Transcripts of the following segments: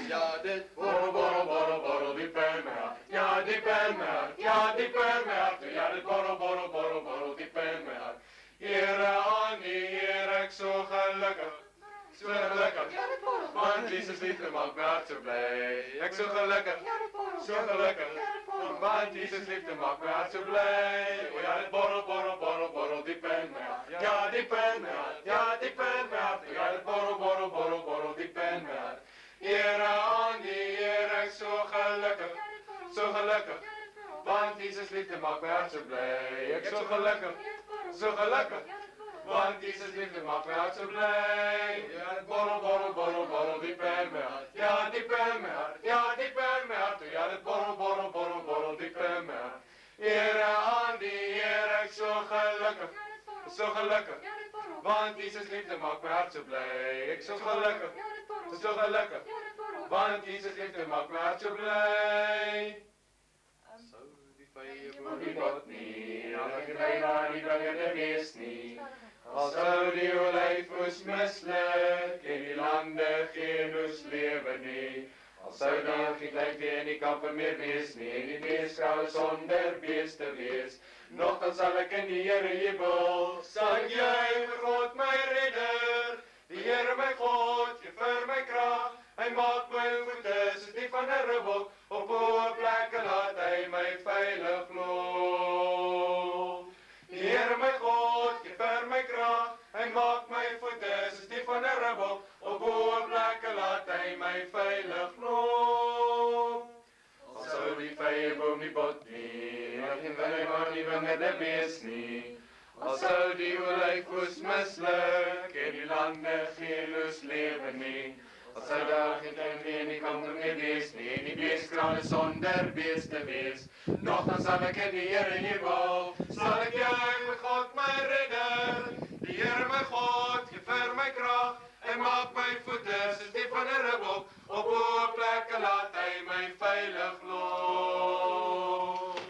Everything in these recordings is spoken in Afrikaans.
Ja, dit borrel, borrel, borrel, borrel, die penmer. Ja, die penmer, ja, die penmer. Ja, dit borrel, borrel, borrel, borrel, die penmer. Here Annie, hier ek so gelukkig. So gelukkig. Want Jesus liefde maak my hart so bly. Ek so gelukkig. So gelukkig. Want Jesus liefde maak my hart so bly. O ja, dit borrel, borrel, borrel, borrel, die penmer. Ja, die penmer. Ja, die penmer. Ja, dit borrel, borrel, borrel, borrel, die penmer. Here Annie, hier ek so gelukkig. So gelukkig. Want Jesus liefde maak my hart so bly. Ek so gelukkig. So gelukkig. Want Jesus liefde maak my hart so bly. Ja, dit borrel, borrel, borrel, borrel, die penmer. Ja, die penmer. Ja, die penmer. Ja, dit borrel, borrel, borrel, borrel, die penmer. Here Annie, hier ek so gelukkig. So gelukkig. Want Jesus liefde maak my hart so bly. Ek so gelukkig. So gelukkig. Want Jesus liefde maak my hart so bly. Sou die vye boer nie bot nie, al ek bly waar die wingerde wees nie. Al sou die olyfoes misluk en die lande geen oes lewe nie. Al sou daar geen tyd in die kampe meer wees nie, en die beeskraal sonder beeste wees. Nogtans sal ek in die Here jubel, sal ek juig vir God my redder. Die Here my God, gee vir my krag, hy maak my voete soos die van 'n ribbok, op hoë plekke laat hy my veilig loop. Die Here my God, gee vir my krag, hy maak my voete soos die van 'n ribbok, op hoë plekke laat hy my veilig loop. Al sou die vye boom nie bot nie, al geen wille maar nie wingerde wees nie. Al sou die olyfoes misluk en die lande geen oes lewe nie. Al sou daar geen tyd meer in die kampe meer wees nie, en die beeskrale sonder beeste wees. Nogtans sal ek in die Here jubel, sal ek juig vir God my redder. Die Here my God, gee vir my krag, hy maak my voete soos die van 'n ribbok, op hoë plekke laat hy my veilig loop.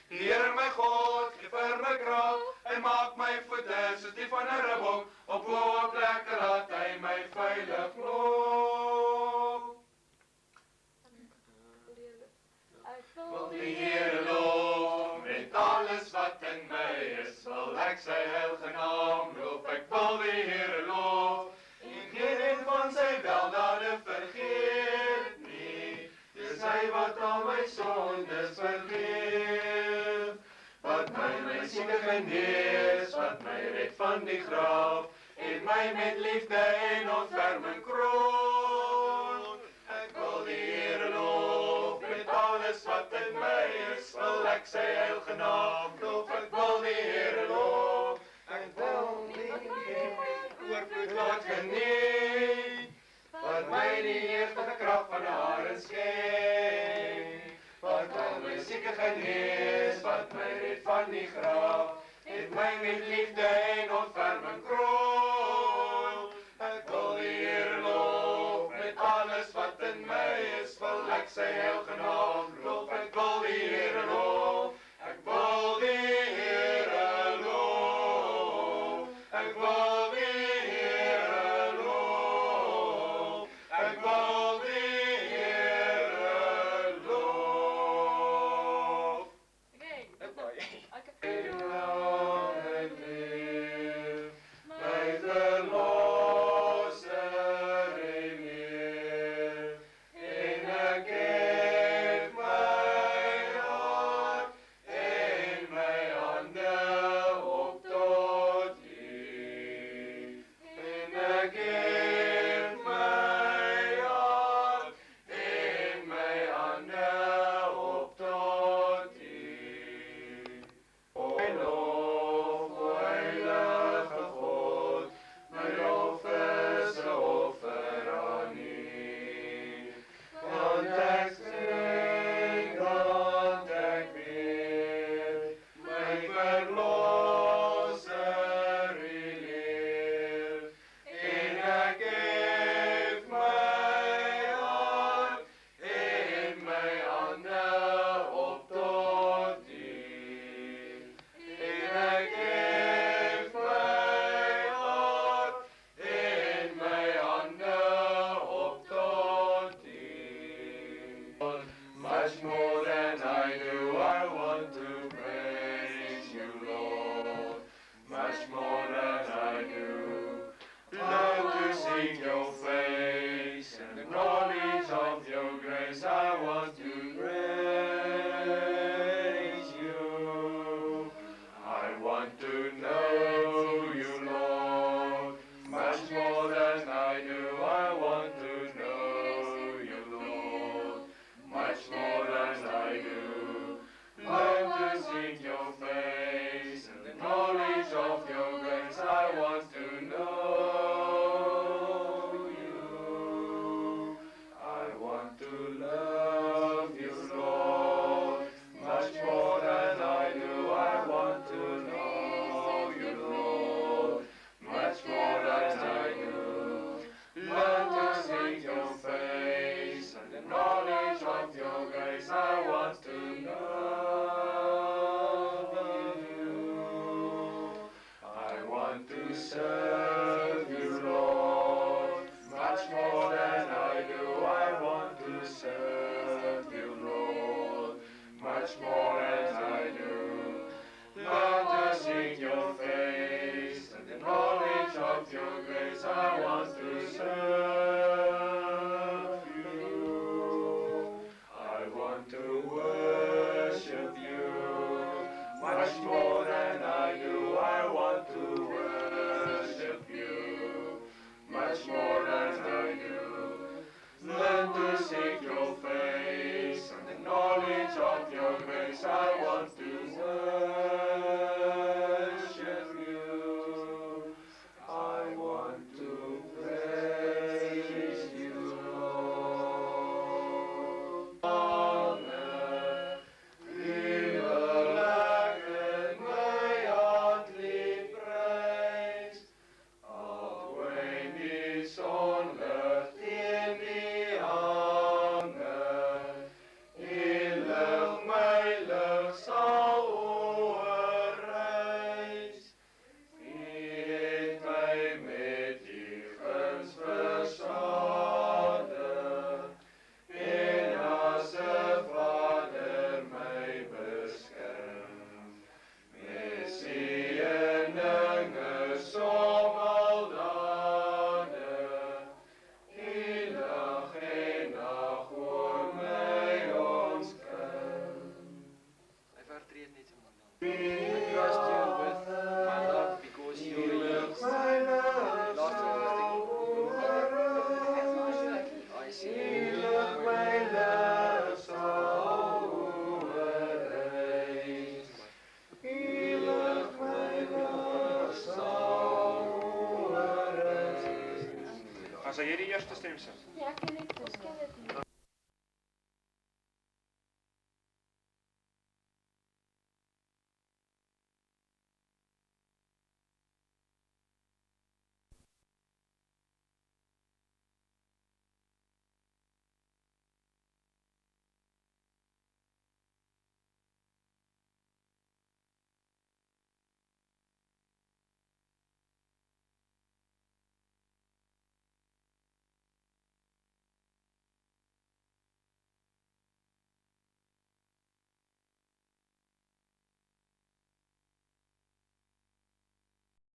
Die Here my God, gee vir my krag, hy maak my voete soos die van 'n ribbok, op hoë plekke laat hy my veilig loop. Ek wil die Here loof, met alles wat in my is, wil ek sy heilige naam loof. Ek wil die Here loof, en geen van sy weldade vergeet nie. Dis hy wat al my sondes vergeef, wat my sieke genees, wat my red van die graf, en my met liefde en ontferming kroon. Ek wil die Here loof, met alles wat in my is, wil ek sy heilige naam loof. Ek wil die Here loof, ek wil die Here oorvloed laat geniet, wat my die ewige krag van hare skep, wat al my sieke genees, wat my red van die graf, het my met liefde en ontferming kroon. Ek wil die Here loof, met alles wat in my is, wil ek sy heilige naam loof. Ek wil die Here loof, ek wil die Here loof, ek wil die Here loof, ek wil die Here loof. Okay. My verlosser en Heer, en ek het much more than I do. I want to know you, Lord, much more than I do. Learn to seek your face and the knowledge of your grace. I want to know you. I want to serve you, Lord, much more than I do. I want to serve you, Lord, much more than I do. Learn to seek your face and the knowledge of your grace. I want to serve you. I want to worship you much more than I do. I want to worship you much more than I do. Learn to seek your face and the knowledge of your grace. I want to worship you. I want to praise you, Lord. Honor, heerlijk mij ontliep prijs. Alween die zonlicht in die hangen, heerlijk mij lucht zal overreis. Eet mij met die gunst verzonden, en als de Vader mij beschermt. Met zegeningen zomaal daden, in dag en nacht voor mij ontkent. I trust you with my love because you are I see Mijn love zal overreis. Heerlijk mijn love zal overreis. Gaan zij jullie eerste stem zijn? Ja, ken ik dus, ken het niet.